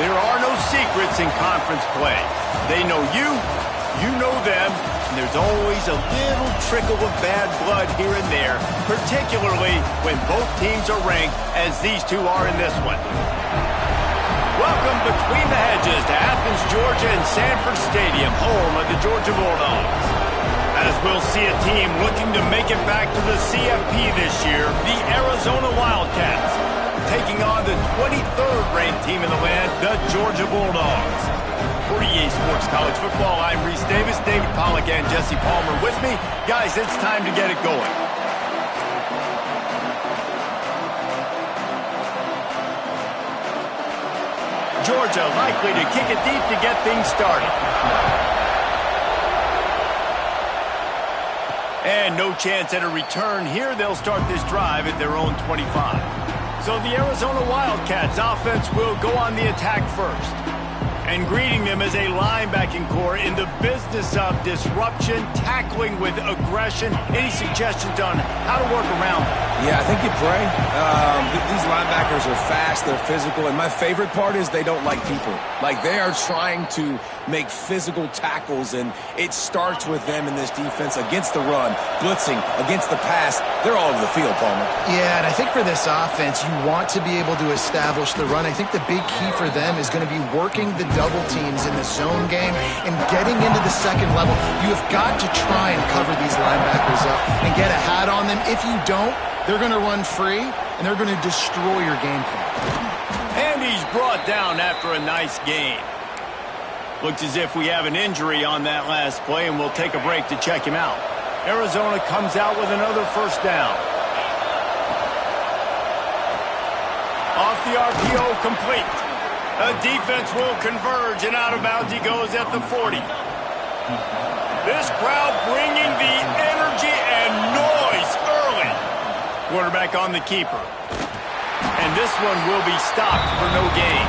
There are no secrets in conference play. They know you, you know them, and there's always a little trickle of bad blood here and there, particularly when both teams are ranked as these two are in this one. Welcome between the hedges to Athens, Georgia and Sanford Stadium, home of the Georgia Bulldogs. As we'll see a team looking to make it back to the CFP this year, the Arizona Wildcats, taking on the 23rd ranked team in the land, the Georgia Bulldogs. For EA Sports College Football, I'm Reese Davis, David Pollack and Jesse Palmer with me. Guys, it's time to get it going. Georgia likely to kick it deep to get things started. And no chance at a return here. They'll start this drive at their own 25. So the Arizona Wildcats offense will go on the attack first. And greeting them is a linebacking core in the business of disruption, tackling with aggression. Any suggestions on how to work around them? Yeah, I think you pray. These linebackers are fast, they're physical, and my favorite part is they don't like people. Like, they are trying to make physical tackles, and it starts with them in this defense against the run, blitzing, against the pass. They're all over the field, Palmer. Yeah, and I think for this offense, you want to be able to establish the run. I think the big key for them is going to be working the double teams in the zone game and getting into the second level. You have got to try and cover these linebackers up and get a hat on them. If you don't, they're going to run free, and they're going to destroy your game plan. And he's brought down after a nice gain. Looks as if we have an injury on that last play, and we'll take a break to check him out. Arizona comes out with another first down. Off the RPO, complete. The defense will converge, and out of bounds he goes at the 40. This crowd bringing the energy and noise early. Quarterback on the keeper. And this one will be stopped for no gain.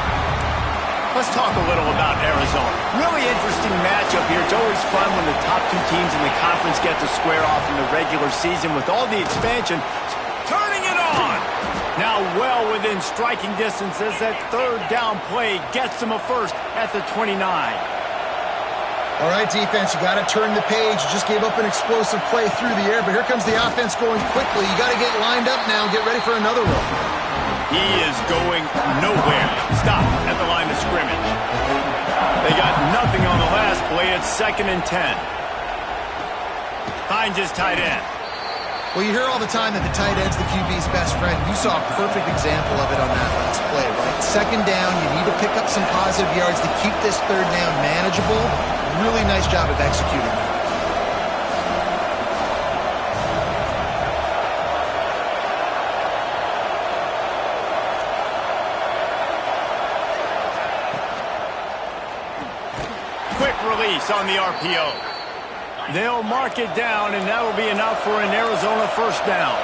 Let's talk a little about Arizona. Really interesting matchup here. It's always fun when the top two teams in the conference get to square off in the regular season with all the expansion. Turning it on! Now well within striking distance as that third down play gets them a first at the 29. All right, defense, you got to turn the page. You just gave up an explosive play through the air, but here comes the offense going quickly. You got to get lined up now and get ready for another one. He is going nowhere. Stop at the line of scrimmage. They got nothing on the last play. It's 2nd and 10. Finds his tight end. Well, you hear all the time that the tight end's the QB's best friend. You saw a perfect example of it on that last play, right? 2nd down, you need to pick up some positive yards to keep this 3rd down manageable. Really nice job of executing that. Quick release on the RPO. They'll mark it down, and that'll be enough for an Arizona first down.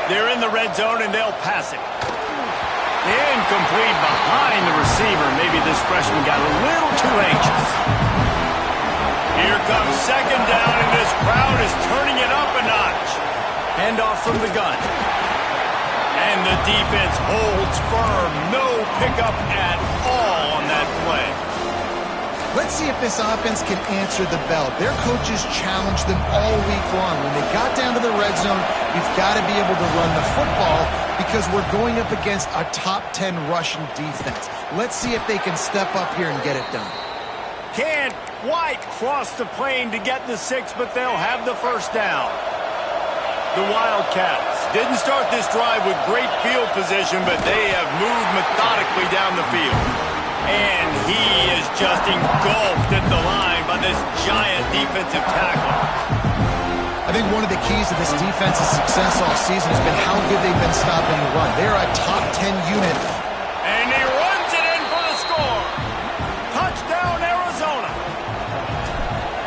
They're in the red zone, and they'll pass it. Incomplete behind the receiver. Maybe this freshman got a little too anxious. Here comes 2nd down, and this crowd is turning it up a notch. Handoff from the gun. And the defense holds firm. No pickup at all on that play. Let's see if this offense can answer the bell. Their coaches challenged them all week long. When they got down to the red zone, we've got to be able to run the football because we're going up against a top 10 rushing defense. Let's see if they can step up here and get it done. Can't quite cross the plane to get the 6, but they'll have the first down. The Wildcats didn't start this drive with great field position, but they have moved methodically down the field. And he is just engulfed at the line by this giant defensive tackle. I think one of the keys to this defense's success all season has been how good they've been stopping the run. They're a top 10 unit. And he runs it in for the score. Touchdown, Arizona.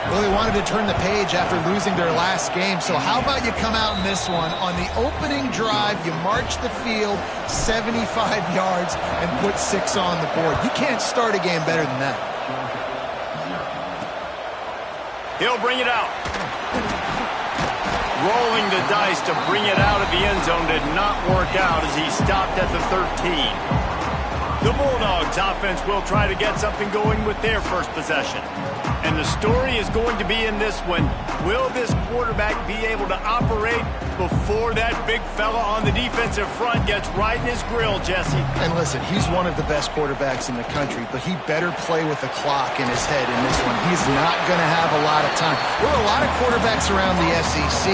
Well, they wanted to turn the page after losing their last game, so how about you come out in this one? On the opening drive, you march the field 75 yards and put 6 on the board. You can't start a game better than that. He'll bring it out. Rolling the dice to bring it out of the end zone did not work out as he stopped at the 13. The Bulldogs offense will try to get something going with their first possession. And the story is going to be in this one. Will this quarterback be able to operate before that big fella on the defensive front gets right in his grill, Jesse? And listen, he's one of the best quarterbacks in the country, but he better play with the clock in his head in this one. He's not going to have a lot of time. There were a lot of quarterbacks around the SEC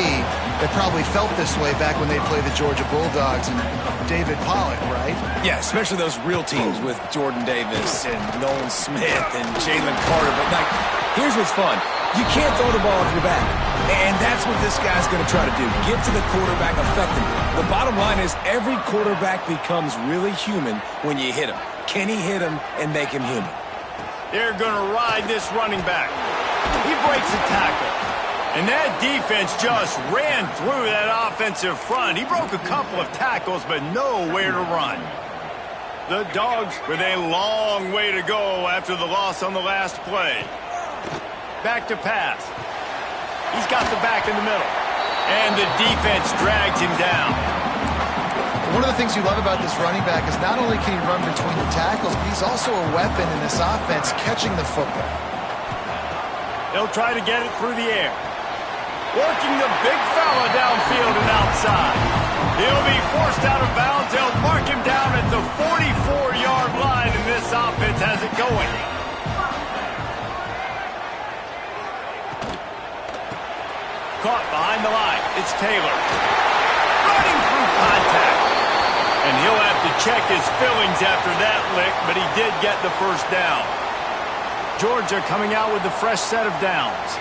that probably felt this way back when they played the Georgia Bulldogs and David Pollock, right? Yeah, especially those real teams with Jordan Davis and Nolan Smith and Jalen Carter. But, like, here's what's fun. You can't throw the ball off your back. And that's what this guy's going to try to do. Get to the quarterback, affect him. The bottom line is every quarterback becomes really human when you hit him. Can he hit him and make him human? They're going to ride this running back. He breaks a tackle. And that defense just ran through that offensive front. He broke a couple of tackles, but nowhere to run. The Dogs with a long way to go after the loss on the last play. Back to pass. He's got the back in the middle. And the defense drags him down. One of the things you love about this running back is not only can he run between the tackles, but he's also a weapon in this offense catching the football. They'll try to get it through the air. Working the big fella downfield and outside. He'll be forced out of bounds. They'll mark him down at the 44-yard line, and this offense has it going. Caught behind the line. It's Taylor. Running through contact. And he'll have to check his fillings after that lick, but he did get the first down. Georgia coming out with a fresh set of downs.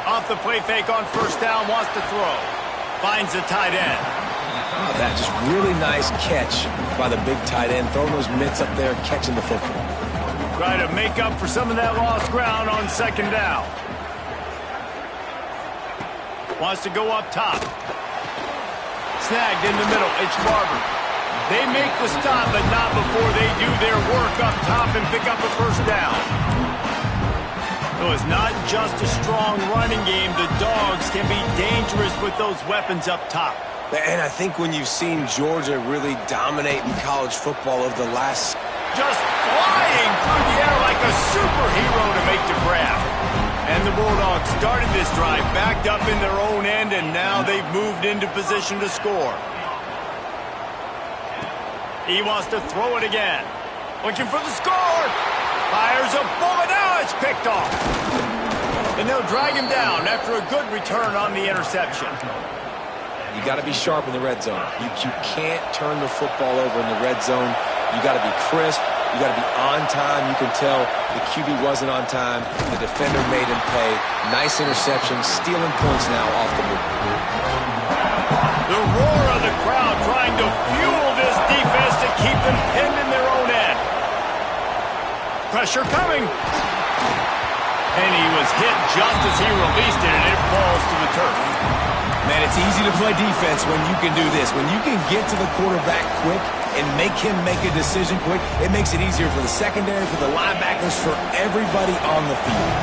Off the play fake on first down, wants to throw. Finds the tight end. Oh, that just really nice catch by the big tight end. Throwing those mitts up there, catching the football. Try to make up for some of that lost ground on second down. Wants to go up top. Snagged in the middle. It's Barber. They make the stop, but not before they do their work up top and pick up a first down. So it's not just a strong running game. The Dogs can be dangerous with those weapons up top. And I think when you've seen Georgia really dominate in college football over the last... Just flying through the air like a superhero to make the grab. And the Bulldogs started this drive backed up in their own end, and now they've moved into position to score. He wants to throw it again. Looking for the score. Fires a bullet. Now it's picked off. And they'll drag him down after a good return on the interception. You got to be sharp in the red zone. You can't turn the football over in the red zone. You got to be crisp. You got to be on time. You can tell the QB wasn't on time. The defender made him pay. Nice interception. Stealing points now off the move. The roar of the crowd trying to fuel this defense to keep them pinned in their own end. Pressure coming. And he was hit just as he released it, and it falls to the turf. Man, it's easy to play defense when you can do this. When you can get to the quarterback quick and make him make a decision quick, it makes it easier for the secondary, for the linebackers, for everybody on the field.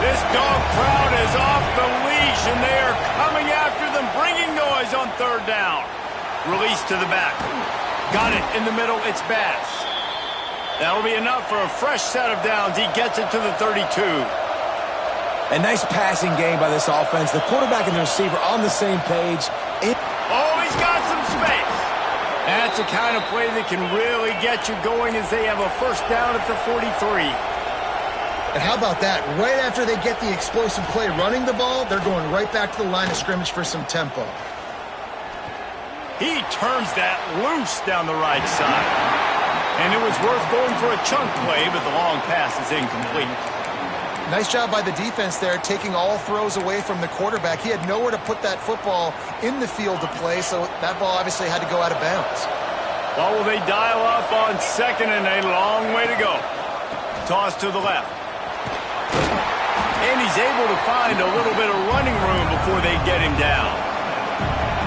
This dog crowd is off the leash, and they are coming after them, bringing noise on third down. Release to the back. Got it in the middle. It's Bass. That'll be enough for a fresh set of downs. He gets it to the 32. A nice passing game by this offense. The quarterback and the receiver on the same page. Oh, he's got some space. That's the kind of play that can really get you going as they have a first down at the 43. And how about that? Right after they get the explosive play running the ball, they're going right back to the line of scrimmage for some tempo. He turns that loose down the right side. And it was worth going for a chunk play, but the long pass is incomplete. Nice job by the defense there, taking all throws away from the quarterback. He had nowhere to put that football in the field to play, so that ball obviously had to go out of bounds. Well, will they dial up on second and a long way to go? Toss to the left. And he's able to find a little bit of running room before they get him down.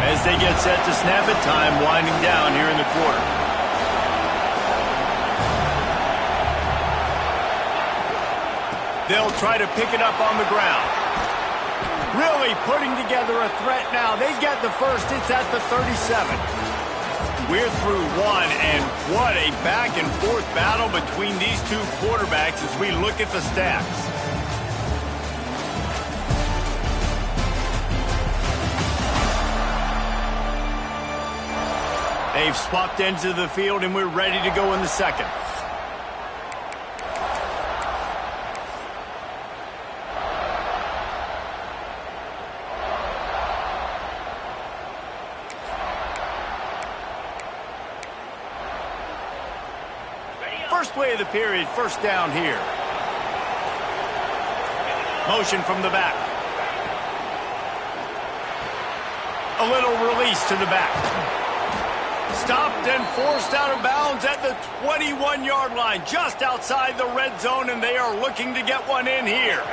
As they get set to snap it, time winding down here in the quarter. They'll try to pick it up on the ground. really putting together a threat now. They get the first. It's at the 37. We're through one, and what a back-and-forth battle between these two quarterbacks as we look at the stats. They've swapped ends of the field, and we're ready to go in the second. First play of the period, first down here. Motion from the back. A little release to the back. Stopped and forced out of bounds at the 21-yard line, just outside the red zone, and they are looking to get one in here.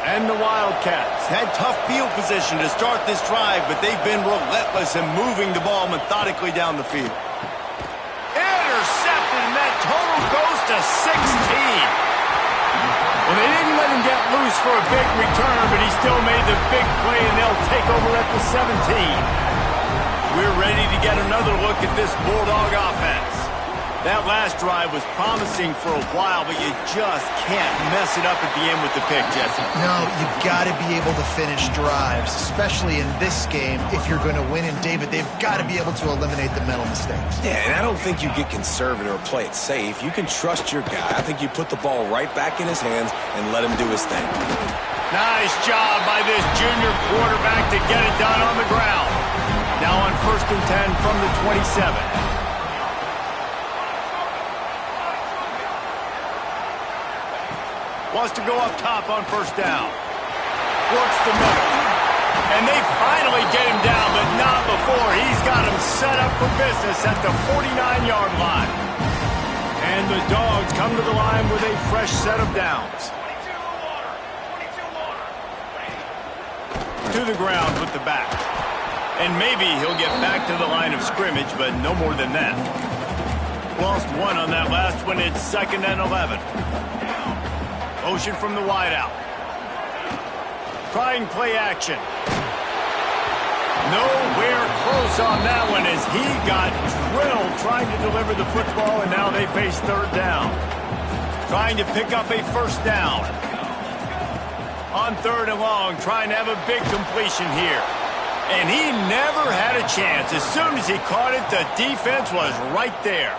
And the Wildcats had tough field position to start this drive, but they've been relentless in moving the ball methodically down the field. Intercepted, and that total goes to 16. Well, they didn't let him get loose for a big return, but he still made the big play, and they'll take over at the 17. We're ready to get another look at this Bulldog offense. That last drive was promising for a while, but you just can't mess it up at the end with the pick, Jesse. No, you've got to be able to finish drives, especially in this game. If you're going to win, and David, they've got to be able to eliminate the mental mistakes. Yeah, and I don't think you get conservative or play it safe. You can trust your guy. I think you put the ball right back in his hands and let him do his thing. Nice job by this junior quarterback to get it done on the ground. Now on 1st and 10 from the 27. Wants to go up top on first down. Works the middle. And they finally get him down, but not before. He's got him set up for business at the 49-yard line. And the Dogs come to the line with a fresh set of downs. To the ground with the back. And maybe he'll get back to the line of scrimmage, but no more than that. Lost one on that last one. It's 2nd and 11. Motion from the wideout. Trying play action. Nowhere close on that one as he got drilled trying to deliver the football, and now they face 3rd down. Trying to pick up a first down. On 3rd and long, trying to have a big completion here. And he never had a chance. As soon as he caught it, the defense was right there.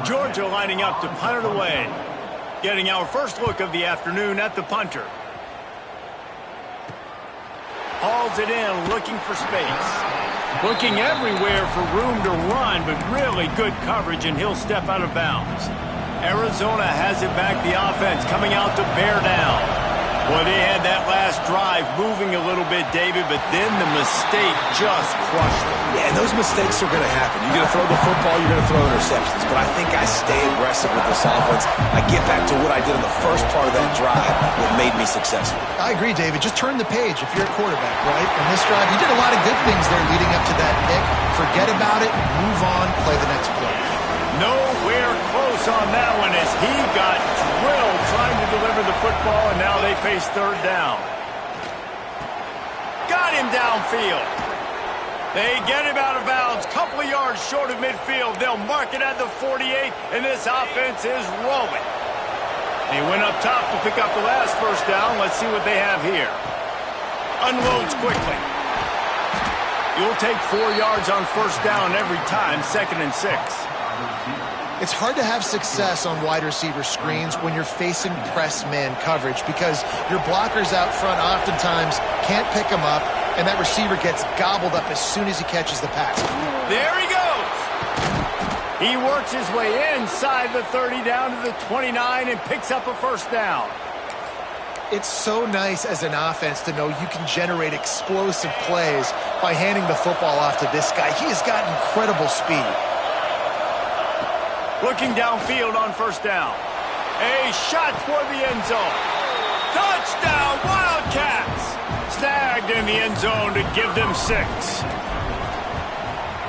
Georgia lining up to punt it away. Getting our first look of the afternoon at the punter. Hauls it in, looking for space. Looking everywhere for room to run, but really good coverage, and he'll step out of bounds. Arizona has it back, the offense coming out to bear down. Well, they had that last drive moving a little bit, David, but then the mistake just crushed them. Yeah, and those mistakes are going to happen. You're going to throw the football, you're going to throw interceptions. But I think I stay aggressive with this offense. I get back to what I did in the first part of that drive that made me successful. I agree, David. Just turn the page if you're a quarterback, right? In this drive, you did a lot of good things there leading up to that pick. Forget about it, move on, play the next play. Nowhere close on that one as he got drilled trying to deliver the football, and now they face 3rd down. Got him downfield. They get him out of bounds, couple of yards short of midfield. They'll mark it at the 48, and this offense is rolling. He went up top to pick up the last first down. Let's see what they have here. Unloads quickly. You'll take 4 yards on first down every time, 2nd and 6. It's hard to have success on wide receiver screens when you're facing press man coverage because your blockers out front oftentimes can't pick them up, and that receiver gets gobbled up as soon as he catches the pass. There he goes. He works his way inside the 30 down to the 29 and picks up a first down. It's so nice as an offense to know you can generate explosive plays by handing the football off to this guy. He has got incredible speed. Looking downfield on first down. A shot toward the end zone. Touchdown, Wildcats! Snagged in the end zone to give them 6.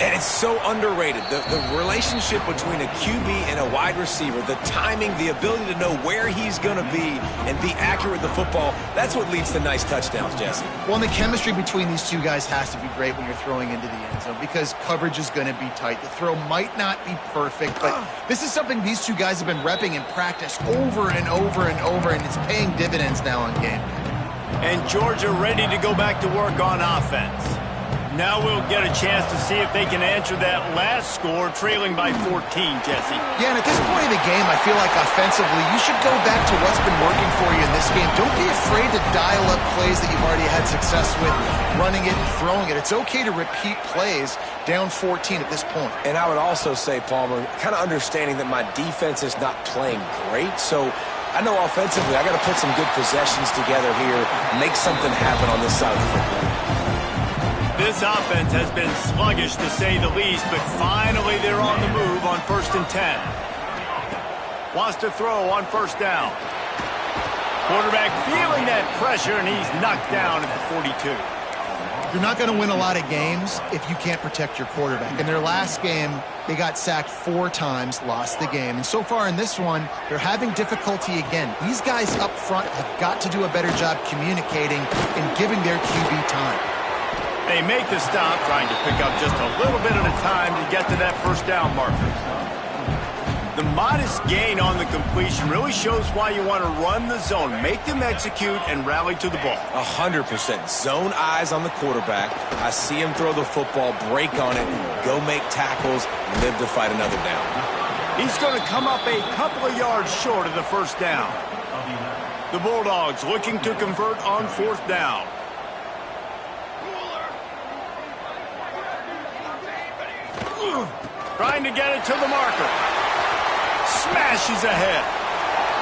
And it's so underrated. The relationship between a QB and a wide receiver, the timing, the ability to know where he's going to be and be accurate with the football, that's what leads to nice touchdowns, Jesse. Well, and the chemistry between these two guys has to be great when you're throwing into the end zone because coverage is going to be tight. The throw might not be perfect, but this is something these two guys have been repping in practice over and over and over, and it's paying dividends now on game day. And Georgia ready to go back to work on offense. Now we'll get a chance to see if they can answer that last score, trailing by 14, Jesse. Yeah, and at this point in the game, I feel like offensively, you should go back to what's been working for you in this game. Don't be afraid to dial up plays that you've already had success with, running it and throwing it. It's okay to repeat plays down 14 at this point. And I would also say, Palmer, kind of understanding that my defense is not playing great, so I know offensively I got to put some good possessions together here, make something happen on this side of the football. This offense has been sluggish to say the least, but finally they're on the move on 1st and 10. Wants to throw on 1st down. Quarterback feeling that pressure, and he's knocked down at the 42. You're not going to win a lot of games if you can't protect your quarterback. In their last game, they got sacked 4 times, lost the game. And so far in this one, they're having difficulty again. These guys up front have got to do a better job communicating and giving their QB time. They make the stop, trying to pick up just a little bit at a time to get to that 1st down marker. The modest gain on the completion really shows why you want to run the zone, make them execute, and rally to the ball. 100%. Zone eyes on the quarterback. I see him throw the football, break on it, go make tackles, live to fight another down. He's going to come up a couple of yards short of the 1st down. The Bulldogs looking to convert on 4th down. Trying to get it to the marker. Smashes ahead.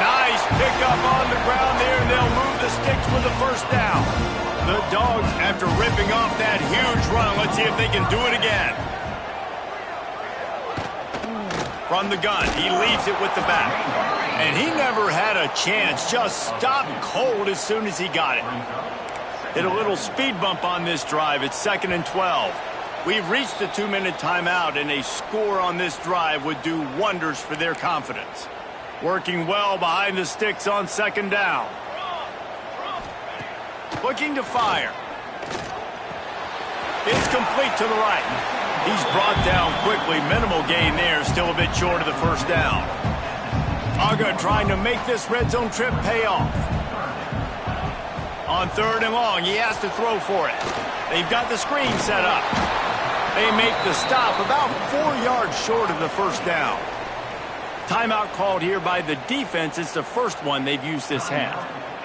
Nice pickup on the ground there, and they'll move the sticks with the 1st down. The Dogs, after ripping off that huge run, let's see if they can do it again. From the gun, he leaves it with the back. And he never had a chance, just stopped cold as soon as he got it. Hit a little speed bump on this drive. It's 2nd and 12. We've reached the 2-minute timeout, and a score on this drive would do wonders for their confidence. Working well behind the sticks on 2nd down. Looking to fire. It's complete to the right. He's brought down quickly. Minimal gain there, still a bit short of the 1st down. Uga trying to make this red zone trip pay off. On 3rd and long, he has to throw for it. They've got the screen set up. They make the stop about 4 yards short of the 1st down. Timeout called here by the defense. It's the first one they've used this half.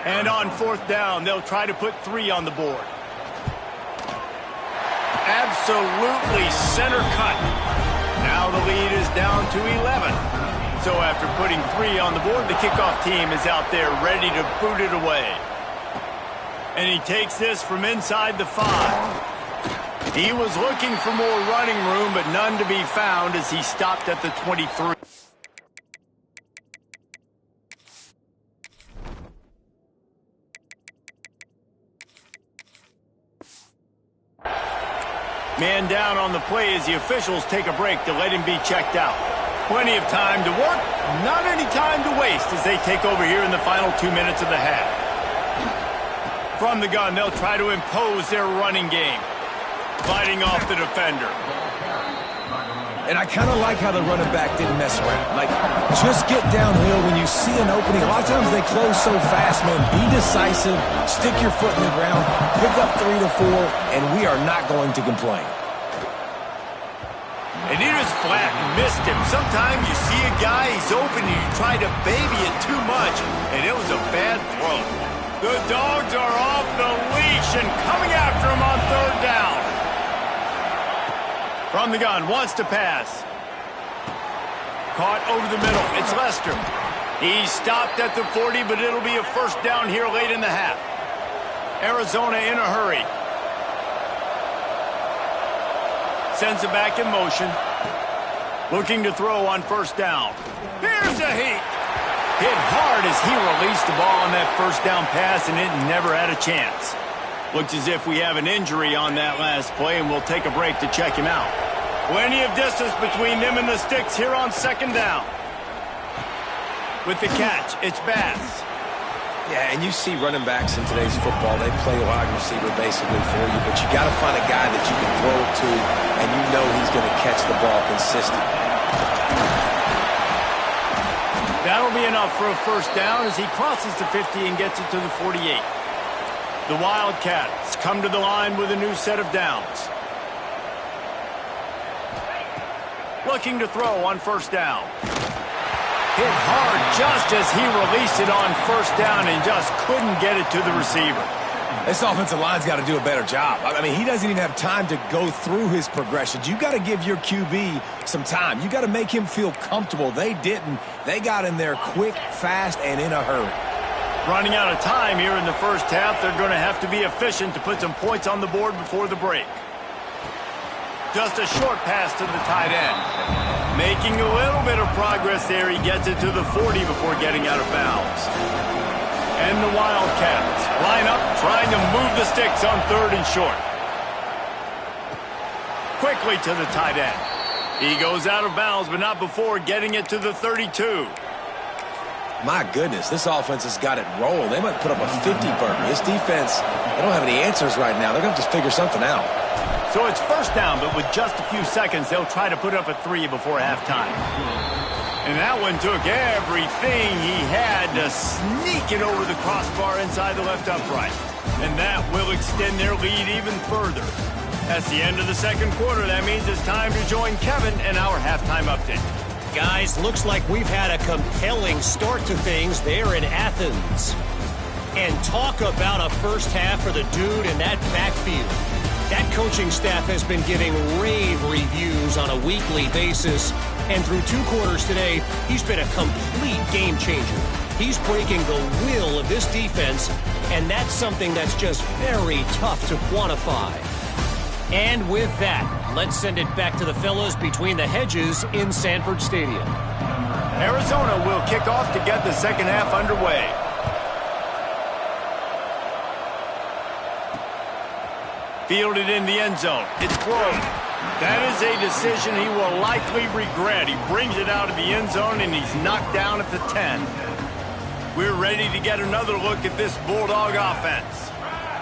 And on 4th down, they'll try to put 3 on the board. Absolutely center cut. Now the lead is down to 11. So after putting 3 on the board, the kickoff team is out there ready to boot it away. And he takes this from inside the 5. He was looking for more running room, but none to be found as he stopped at the 23. Man down on the play as the officials take a break to let him be checked out. Plenty of time to work, not any time to waste as they take over here in the final 2 minutes of the half. From the gun, they'll try to impose their running game. Fighting off the defender. And I kind of like how the running back didn't mess around. Like, just get downhill when you see an opening. A lot of times they close so fast, man. Be decisive, stick your foot in the ground, pick up 3 to 4, and we are not going to complain. And he just flat missed him. Sometimes you see a guy, he's open, and you try to baby it too much, and it was a bad throw. The Dogs are off the leash and coming after him on 3rd down. From the gun, wants to pass. Caught over the middle. It's Lester. He stopped at the 40, but it'll be a 1st down here late in the half. Arizona in a hurry. Sends it back in motion. Looking to throw on 1st down. Here's a heat. Hit hard as he released the ball on that 1st down pass, and it never had a chance. Looks as if we have an injury on that last play, and we'll take a break to check him out. Plenty of distance between them and the sticks here on second down. With the catch, it's Bass. Yeah, and you see running backs in today's football, they play wide receiver basically for you, but you got to find a guy that you can throw it to, and you know he's going to catch the ball consistently. That'll be enough for a first down as he crosses the 50 and gets it to the 48. The Wildcats come to the line with a new set of downs. Looking to throw on first down. Hit hard just as he released it on first down and just couldn't get it to the receiver. This offensive line's got to do a better job. I mean, he doesn't even have time to go through his progressions. You got to give your QB some time. You got to make him feel comfortable. They didn't. They got in there quick, fast, and in a hurry. Running out of time here in the first half, they're going to have to be efficient to put some points on the board before the break. Just a short pass to the tight end. Making a little bit of progress there. He gets it to the 40 before getting out of bounds. And the Wildcats line up, trying to move the sticks on third and short. Quickly to the tight end. He goes out of bounds, but not before getting it to the 32. My goodness, this offense has got it rolled. They might put up a 50 burger. This defense, they don't have any answers right now. They're going to have to figure something out. So it's first down, but with just a few seconds, they'll try to put up a 3 before halftime. And that one took everything he had to sneak it over the crossbar inside the left upright. And that will extend their lead even further. That's the end of the second quarter. That means it's time to join Kevin and our halftime update. Guys, looks like we've had a compelling start to things there in Athens. And talk about a first half for the dude in that backfield. That coaching staff has been giving rave reviews on a weekly basis. And through 2 quarters today, he's been a complete game changer. He's breaking the will of this defense, and that's something that's just very tough to quantify. And with that, let's send it back to the fellas between the hedges in Sanford Stadium. Arizona will kick off to get the second half underway. Fielded in the end zone. It's close. That is a decision he will likely regret. He brings it out of the end zone, and he's knocked down at the 10. We're ready to get another look at this Bulldog offense.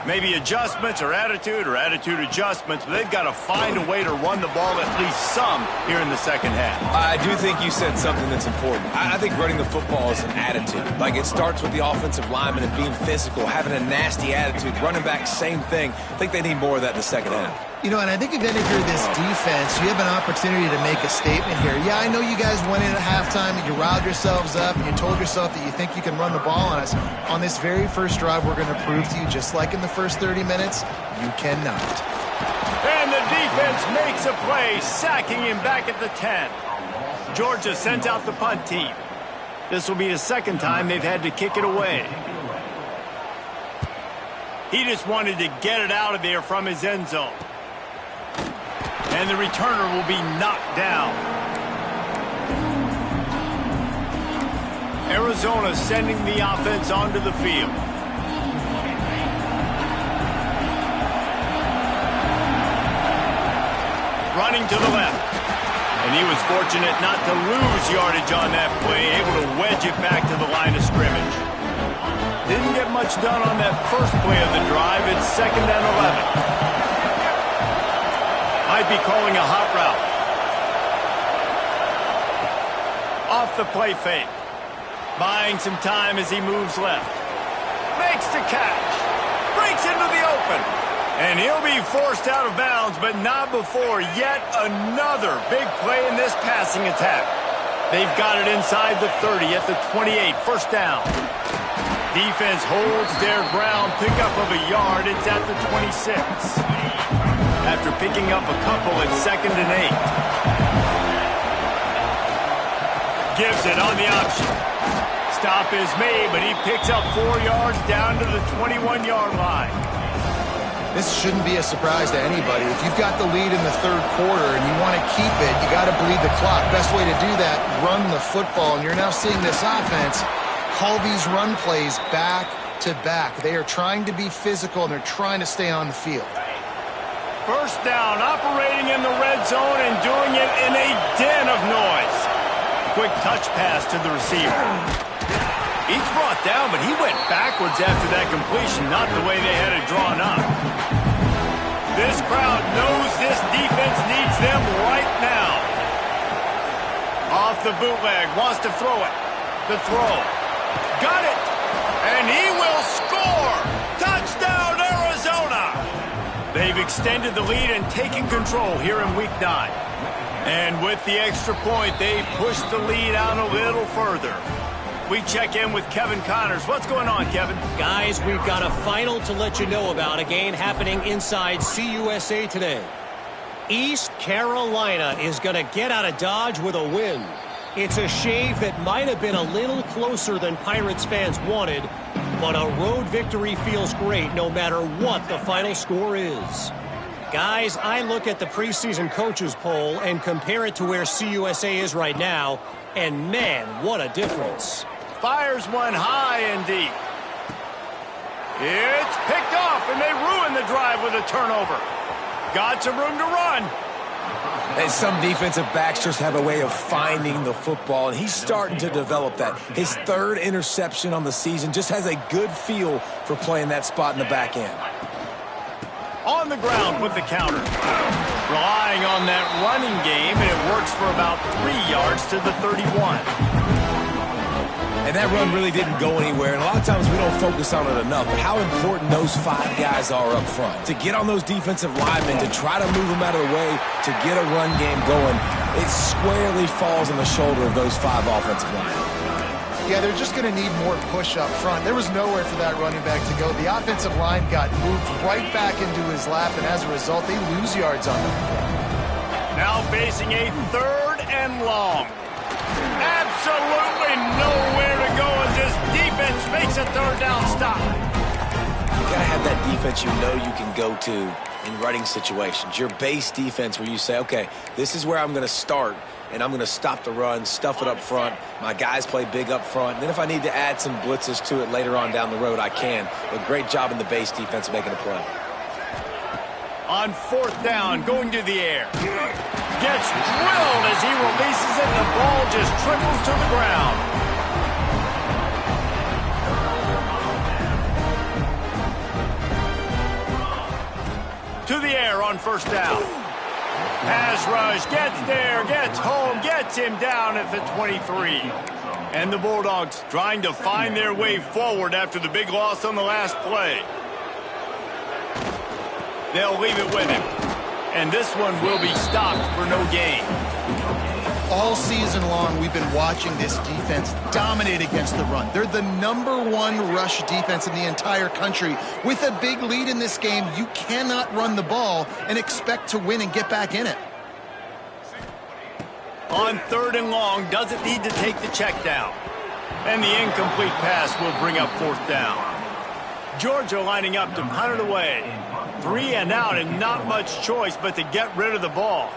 Maybe adjustments or attitude adjustments, but they've got to find a way to run the ball at least some here in the second half. I do think you said something that's important. I think running the football is an attitude. Like, it starts with the offensive lineman and being physical, having a nasty attitude. Running back, same thing. I think they need more of that in the second half. You know, and I think again, if you're this defense, you have an opportunity to make a statement here. Yeah, I know you guys went in at halftime and you riled yourselves up and you told yourself that you think you can run the ball on us. On this very first drive, we're going to prove to you, just like in the first 30 minutes, you cannot. And the defense makes a play, sacking him back at the 10. Georgia sends out the punt team. This will be the second time they've had to kick it away. He just wanted to get it out of there from his end zone. And the returner will be knocked down. Arizona sending the offense onto the field. Running to the left. And he was fortunate not to lose yardage on that play, able to wedge it back to the line of scrimmage. Didn't get much done on that first play of the drive. It's 2nd and 11. Might be calling a hot route. Off the play fake. Buying some time as he moves left. Makes the catch. Breaks into the open. And he'll be forced out of bounds, but not before yet another big play in this passing attack. They've got it inside the 30 at the 28. First down. Defense holds their ground. Pickup of a yard. It's at the 26. After picking up a couple at 2nd and 8. Gives it on the option. Stop is made, but he picks up 4 yards down to the 21-yard line. This shouldn't be a surprise to anybody. If you've got the lead in the third quarter and you want to keep it, you got to bleed the clock. Best way to do that, run the football. And you're now seeing this offense call these run plays back to back. They are trying to be physical, and they're trying to stay on the field. First down, operating in the red zone and doing it in a den of noise. Quick touch pass to the receiver. He's brought down, but he went backwards after that completion, not the way they had it drawn up. This crowd knows this defense needs them right now. Off the bootleg, wants to throw it. The throw. Got it. And he will score. Touchdown, Arizona. They've extended the lead and taken control here in Week 9. And with the extra point, they push the lead out a little further. We check in with Kevin Connors. What's going on, Kevin? Guys, we've got a final to let you know about, a game happening inside CUSA today. East Carolina is going to get out of Dodge with a win. It's a shave that might have been a little closer than Pirates fans wanted, but a road victory feels great no matter what the final score is. Guys, I look at the preseason coaches poll and compare it to where CUSA is right now, and man, what a difference. Fires one high and deep. It's picked off, and they ruin the drive with a turnover. Got some room to run. And some defensive backs just have a way of finding the football, and he's starting to develop that. His third interception on the season, just has a good feel for playing that spot in the back end. On the ground with the counter. Relying on that running game, and it works for about 3 yards to the 31. And that run really didn't go anywhere, and a lot of times we don't focus on it enough, but how important those 5 guys are up front. To get on those defensive linemen, to try to move them out of the way, to get a run game going, it squarely falls on the shoulder of those 5 offensive linemen. Yeah, they're just going to need more push up front. There was nowhere for that running back to go. The offensive line got moved right back into his lap, and as a result, they lose yards on them. Now facing a 3rd and long. Absolutely nowhere to go as this defense makes a 3rd down stop. You got to have that defense you know you can go to in running situations. Your base defense where you say, okay, this is where I'm going to start, and I'm going to stop the run, stuff it up front. My guys play big up front. And then if I need to add some blitzes to it later on down the road, I can. But great job in the base defense making a play. On 4th down, going to the air. Gets drilled as he releases it, and the ball just trickles to the ground. To the air on 1st down. Pass rush, gets there, gets home, gets him down at the 23. And the Bulldogs trying to find their way forward after the big loss on the last play. They'll leave it with him. And this one will be stopped for no gain. All season long, we've been watching this defense dominate against the run. They're the #1 rush defense in the entire country. With a big lead in this game, you cannot run the ball and expect to win and get back in it. On 3rd and long, doesn't need to take the check down. And the incomplete pass will bring up 4th down. Georgia lining up to punt it away. 3 and out, and not much choice but to get rid of the ball.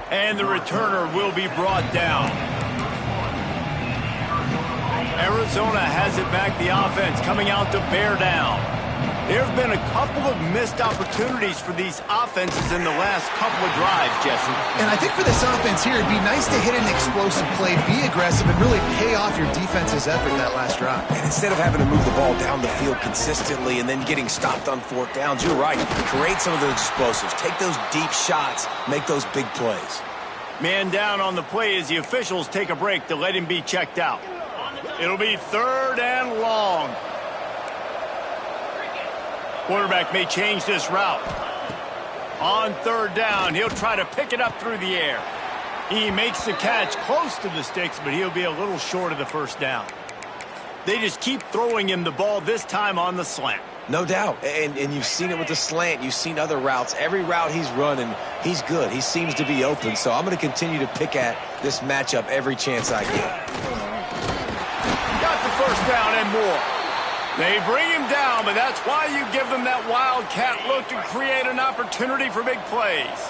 And the returner will be brought down. Arizona has it back, the offense coming out to bear down. There have been a couple of missed opportunities for these offenses in the last couple of drives, Jesse. And I think for this offense here, it'd be nice to hit an explosive play, be aggressive, and really pay off your defense's effort that last drive. And instead of having to move the ball down the field consistently and then getting stopped on 4th downs, you're right. Create some of those explosives. Take those deep shots. Make those big plays. Man down on the play as the officials take a break to let him be checked out. It'll be 3rd and long. Quarterback may change this route. On 3rd down, he'll try to pick it up through the air. He makes the catch close to the sticks, but he'll be a little short of the 1st down. They just keep throwing him the ball, this time on the slant. No doubt. And you've seen it with the slant. You've seen other routes. Every route he's running, he's good. He seems to be open. So I'm going to continue to pick at this matchup every chance I get. Got the 1st down and more. They bring him down, but that's why you give them that wildcat look to create an opportunity for big plays.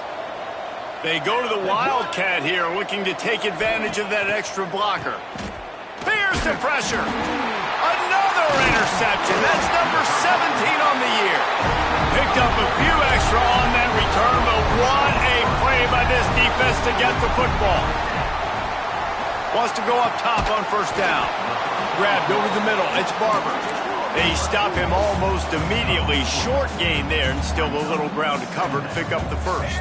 They go to the wildcat here, looking to take advantage of that extra blocker. Here's the pressure. Another interception. That's number 17 on the year. to get the football. Wants to go up top on first down. Grabbed over the middle. It's Barber. They stop him almost immediately. Short gain there, and still a little ground to cover to pick up the first.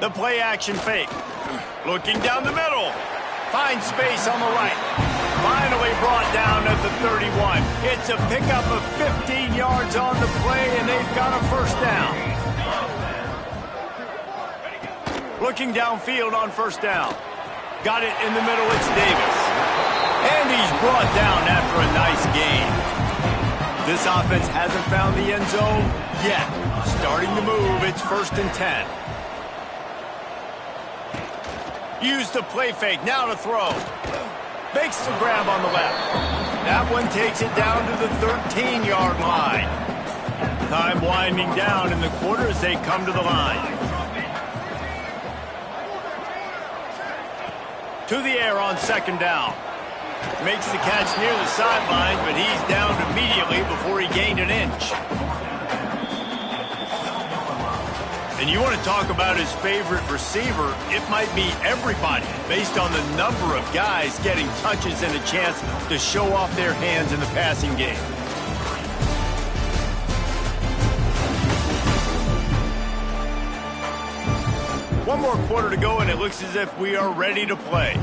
The play action fake. Looking down the middle. Finds space on the right. Finally brought down at the 31. It's a pickup of 15 yards on the play, and they've got a first down. Looking downfield on first down. Got it in the middle. It's Davis. And he's brought down after a nice gain. This offense hasn't found the end zone yet. Starting to move. It's 1st and 10. Use the play fake. Now to throw. Makes the grab on the left. That one takes it down to the 13-yard line. Time winding down in the quarter as they come to the line. To the air on second down. Makes the catch near the sidelines, but he's down immediately before he gained an inch. And you want to talk about his favorite receiver, it might be everybody, based on the number of guys getting touches and a chance to show off their hands in the passing game. One more quarter to go, and it looks as if we are ready to play.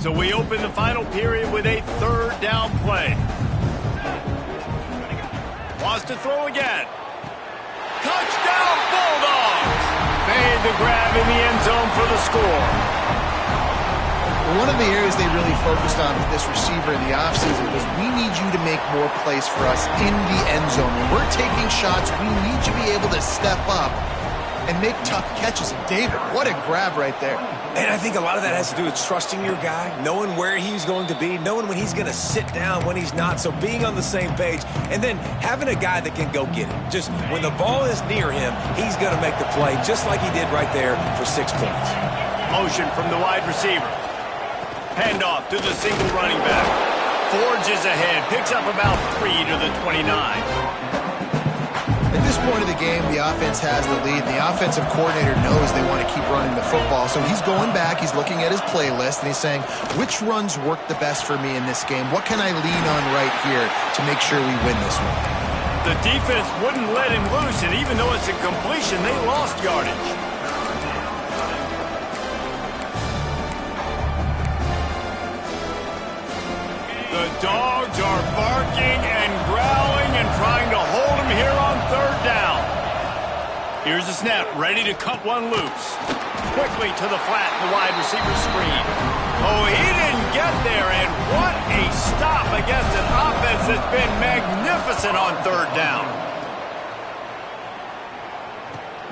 So we open the final period with a 3rd down play. Wants to throw again. Touchdown Bulldogs! Made the grab in the end zone for the score. One of the areas they really focused on with this receiver in the offseason was we need you to make more plays for us in the end zone. When we're taking shots, we need you to be able to step up and make tough catches. And David, what a grab right there. And I think a lot of that has to do with trusting your guy, knowing where he's going to be, knowing when he's going to sit down, when he's not, so being on the same page, and then having a guy that can go get it. Just when the ball is near him, he's going to make the play, just like he did right there for 6 points. Motion from the wide receiver. Handoff to the single running back. Forges ahead, picks up about 3 to the 29. At this point of the game, the offense has the lead. The offensive coordinator knows they want to keep running the football. So he's going back, he's looking at his playlist, and he's saying, which runs work the best for me in this game? What can I lean on right here to make sure we win this one? The defense wouldn't let him loose, and even though it's a completion, they lost yardage. The Dogs are barking and growling and trying to hold him here on 3rd down. Here's the snap, ready to cut one loose. Quickly to the flat, the wide receiver screen. Oh, he didn't get there, and what a stop against an offense that's been magnificent on 3rd down.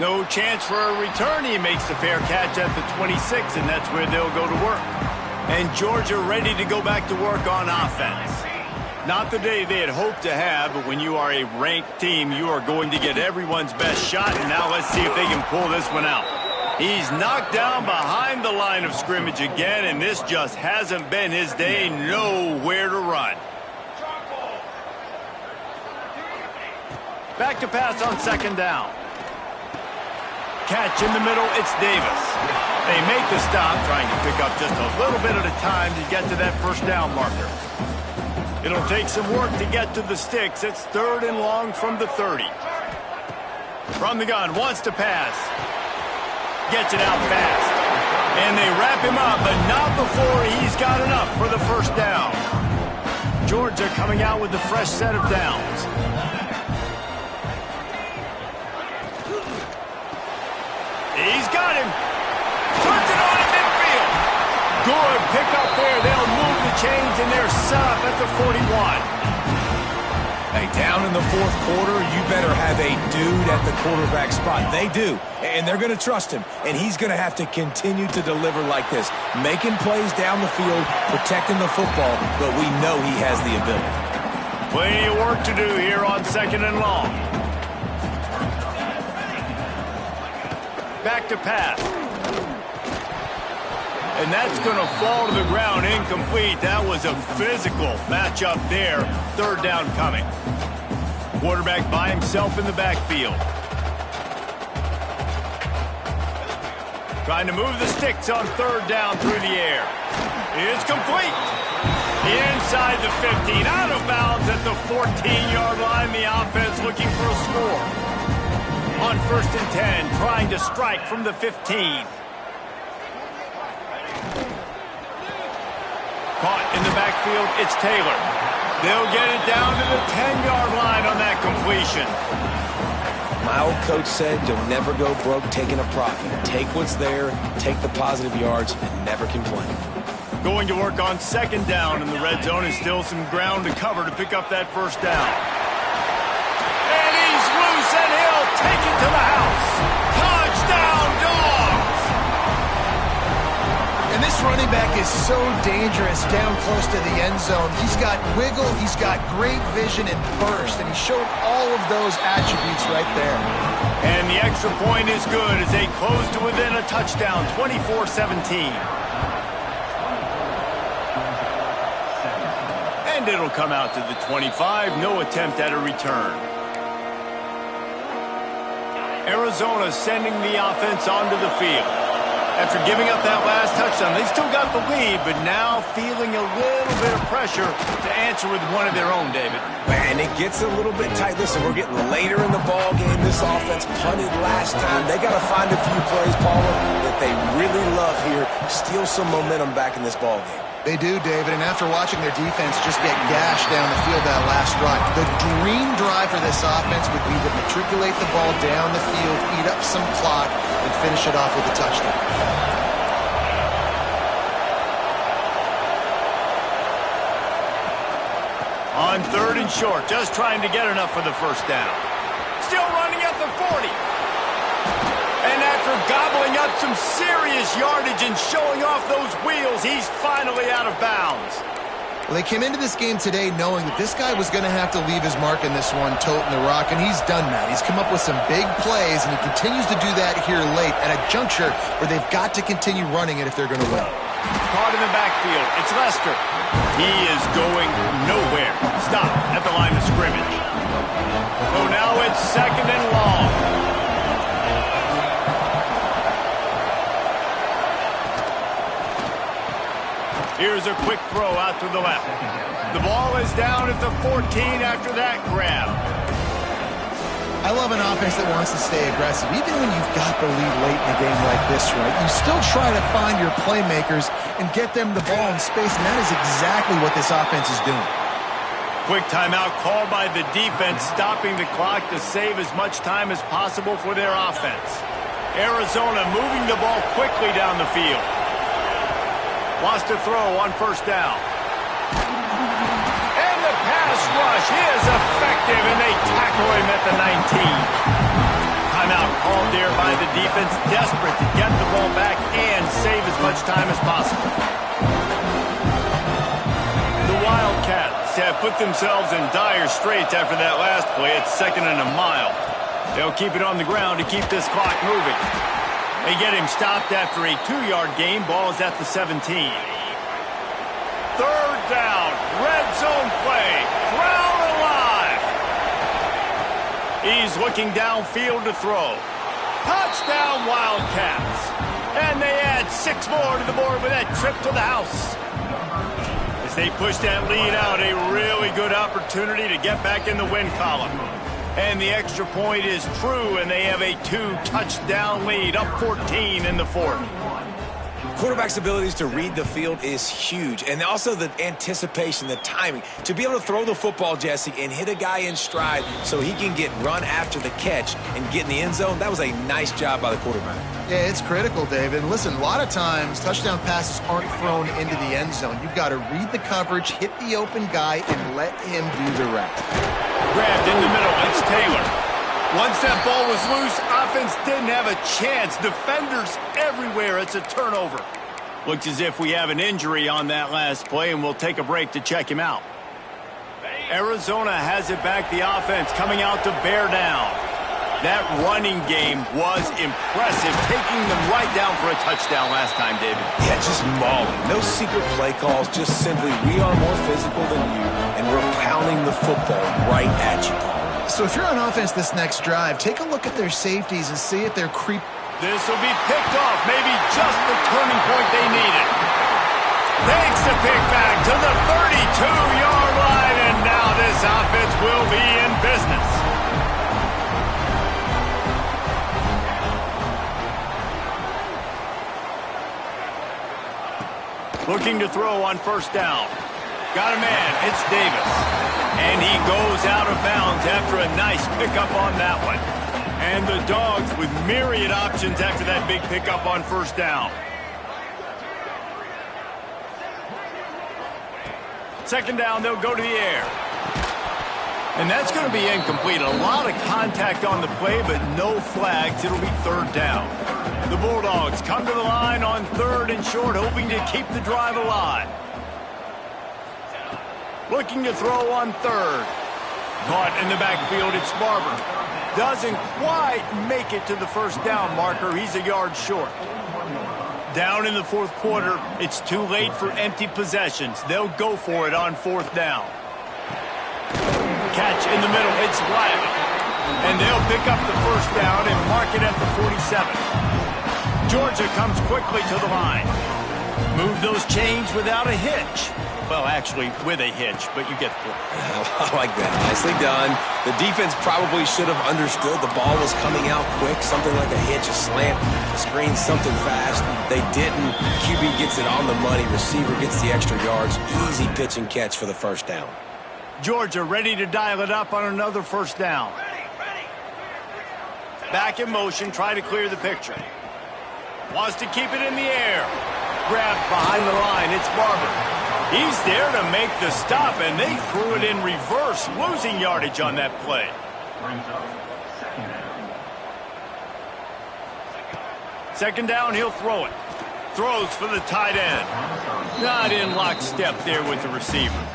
No chance for a return. He makes the fair catch at the 26, and that's where they'll go to work. And Georgia ready to go back to work on offense. Not the day they had hoped to have, but when you are a ranked team, you are going to get everyone's best shot, and now let's see if they can pull this one out. He's knocked down behind the line of scrimmage again, and this just hasn't been his day. Nowhere to run. Back to pass on 2nd down. Catch in the middle, it's Davis. They make the stop, trying to pick up just a little bit at a time to get to that 1st down marker. It'll take some work to get to the sticks. It's 3rd and long from the 30. From the gun, wants to pass. Gets it out fast. And they wrap him up, but not before he's got enough for the 1st down. Georgia coming out with a fresh set of downs. He's got him. Puts it on in midfield. Good pickup there. They'll move the chains, and they're set up at the 41. Hey, down in the 4th quarter, you better have a dude at the quarterback spot. They do, and they're going to trust him, and he's going to have to continue to deliver like this, making plays down the field, protecting the football, but we know he has the ability. Plenty of work to do here on 2nd and long. Back to pass. And that's going to fall to the ground incomplete. That was a physical matchup there. 3rd down coming. quarterback by himself in the backfield. Trying to move the sticks on third down through the air. It's complete. Inside the 15, out of bounds at the 14-yard line. The offense looking for a score. On 1st and 10, trying to strike from the 15. Caught in the backfield, it's Taylor. They'll get it down to the 10-yard line on that completion. My old coach said you'll never go broke taking a profit. Take what's there, take the positive yards, and never complain. Going to work on 2nd down in the red zone, and still some ground to cover to pick up that 1st down. And he's loose, and he'll take it to the house. Touchdown, Dogs! And this running back is so dangerous down close to the end zone. He's got wiggle, he's got great vision and burst, and he showed all of those attributes right there. And the extra point is good as they close to within a touchdown, 24-17. And it'll come out to the 25, no attempt at a return. Arizona sending the offense onto the field. After giving up that last touchdown, they still got the lead, but now feeling a little bit of pressure to answer with one of their own, David. And it gets a little bit tight. Listen, we're getting later in the ball game. This offense punted last time. They got to find a few plays, Paula, that they really love here. Steal some momentum back in this ball game. They do, David, and after watching their defense just get gashed down the field that last drive, the dream drive for this offense would be to matriculate the ball down the field, eat up some clock, and finish it off with a touchdown. On 3rd and short, just trying to get enough for the 1st down. Still running at the 40. And after gobbling up some serious yardage and showing off those wheels, he's finally out of bounds. Well, they came into this game today knowing that this guy was going to have to leave his mark in this one, toting the rock, and he's done that. He's come up with some big plays, and he continues to do that here late at a juncture where they've got to continue running it if they're going to win. Caught in the backfield, it's Lester. He is going nowhere. Stop at the line of scrimmage. So now it's 2nd and long. Here's a quick throw out to the left. The ball is down at the 14 after that grab. I love an offense that wants to stay aggressive. Even when you've got the lead late in a game like this, right, you still try to find your playmakers and get them the ball in space, and that is exactly what this offense is doing. Quick timeout called by the defense, stopping the clock to save as much time as possible for their offense. Arizona moving the ball quickly down the field. Lost a throw on 1st down. And the pass rush is effective, and they tackle him at the 19. Timeout called there by the defense, desperate to get the ball back and save as much time as possible. The Wildcats have put themselves in dire straits after that last play. It's 2nd and a mile. They'll keep it on the ground to keep this clock moving. They get him stopped after a 2-yard gain. Ball is at the 17. 3rd down. Red zone play. Crowd alive. He's looking downfield to throw. Touchdown, Wildcats. And they add 6 more to the board with that trip to the house. As they push that lead out, a really good opportunity to get back in the win column. And the extra point is true, and they have a 2-touchdown lead, up 14 in the 4th. Quarterback's abilities to read the field is huge, and also the anticipation, the timing. To be able to throw the football, Jesse, and hit a guy in stride so he can get run after the catch and get in the end zone, that was a nice job by the quarterback. Yeah, it's critical, David. And listen, a lot of times touchdown passes aren't thrown into the end zone. You've got to read the coverage, hit the open guy, and let him do the rest. Grabbed in the middle, it's Taylor. Once that ball was loose, offense didn't have a chance. Defenders everywhere. It's a turnover. Looks as if we have an injury on that last play, and we'll take a break to check him out. Arizona has it back, the offense coming out to bear down. That running game was impressive, taking them right down for a touchdown last time, David. Yeah, just mauling. No secret play calls, just simply we are more physical than you, and we're pounding the football right at you. So if you're on offense this next drive, take a look at their safeties and see if they're creep. This will be picked off, maybe just the turning point they needed. Takes the pick back to the 32-yard line, and now this offense will be in business. Looking to throw on first down. Got a man, it's Davis. And he goes out of bounds after a nice pickup on that one. And the Dogs with myriad options after that big pickup on first down. Second down, they'll go to the air. And that's going to be incomplete. A lot of contact on the play, but no flags. It'll be third down. The Bulldogs come to the line on third and short, hoping to keep the drive alive. Looking to throw on third. Caught in the backfield, it's Barber. Doesn't quite make it to the first down marker. He's a yard short. Down in the fourth quarter, it's too late for empty possessions. They'll go for it on fourth down. Catch in the middle, it's Wyatt. And they'll pick up the first down and mark it at the 47. Georgia comes quickly to the line. Move those chains without a hitch. Well, actually, with a hitch, but you get the point. I like that. Nicely done. The defense probably should have understood the ball was coming out quick, something like a hitch, a slant, a screen, something fast. They didn't. QB gets it on the money. Receiver gets the extra yards. Easy pitch and catch for the first down. Georgia ready to dial it up on another first down. Back in motion, try to clear the picture. Wants to keep it in the air. Grabbed behind the line, it's Barber. He's there to make the stop, and they threw it in reverse, losing yardage on that play. Second down, he'll throw it. Throws for the tight end. Not in lockstep there with the receiver.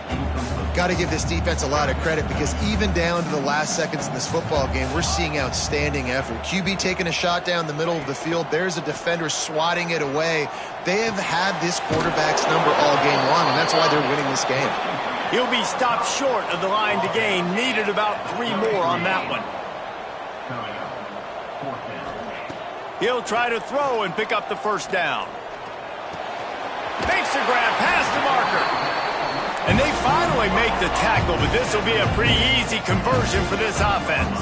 Got to give this defense a lot of credit because even down to the last seconds in this football game, we're seeing outstanding effort. QB taking a shot down the middle of the field. There's a defender swatting it away. They have had this quarterback's number all game long, and that's why they're winning this game. He'll be stopped short of the line to gain. Needed about 3 more on that one. He'll try to throw and pick up the first down. Makes the grab past the marker. And they finally make the tackle, but this will be a pretty easy conversion for this offense.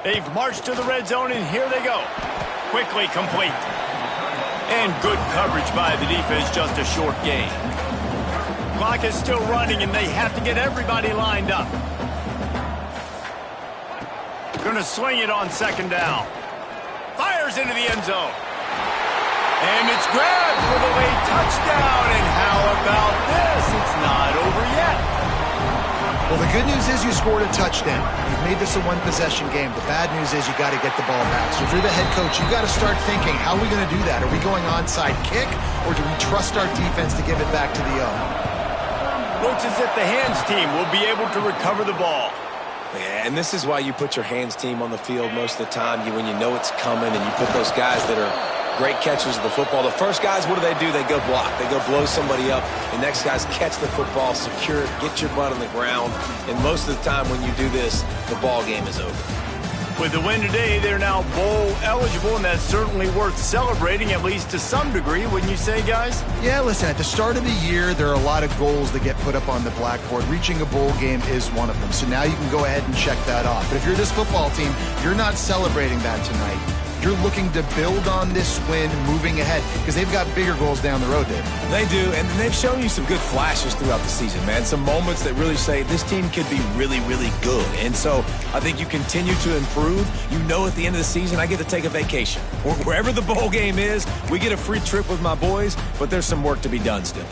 They've marched to the red zone, and here they go. Quickly complete. And good coverage by the defense, just a short gain. Clock is still running, and they have to get everybody lined up. Going to swing it on second down. Fires into the end zone. And it's grabbed for the late touchdown. And how about this? It's not over yet. Well, the good news is you scored a touchdown. You've made this a one-possession game. The bad news is you got to get the ball back. So if you're the head coach, you got to start thinking, how are we going to do that? Are we going onside kick, or do we trust our defense to give it back to the O? Looks as if the hands team will be able to recover the ball. Yeah, and this is why you put your hands team on the field most of the time. When you know it's coming, and you put those guys that are great catchers of the football. The first guys, what do? They go block. They go blow somebody up. The next guys catch the football, secure it, get your butt on the ground. And most of the time when you do this, the ball game is over. With the win today, they're now bowl eligible, and that's certainly worth celebrating, at least to some degree, wouldn't you say, guys? Yeah, listen, at the start of the year, there are a lot of goals that get put up on the blackboard. Reaching a bowl game is one of them. So now you can go ahead and check that off. But if you're this football team, you're not celebrating that tonight. You're looking to build on this win moving ahead because they've got bigger goals down the road, Dave. They do, and they've shown you some good flashes throughout the season, man. Some moments that really say this team could be really, really good. And so I think you continue to improve. You know at the end of the season, I get to take a vacation. Wherever the bowl game is, we get a free trip with my boys, but there's some work to be done still.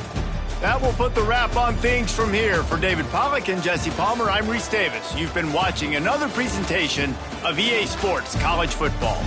That will put the wrap on things from here. For David Pollack and Jesse Palmer, I'm Reese Davis. You've been watching another presentation of EA Sports College Football.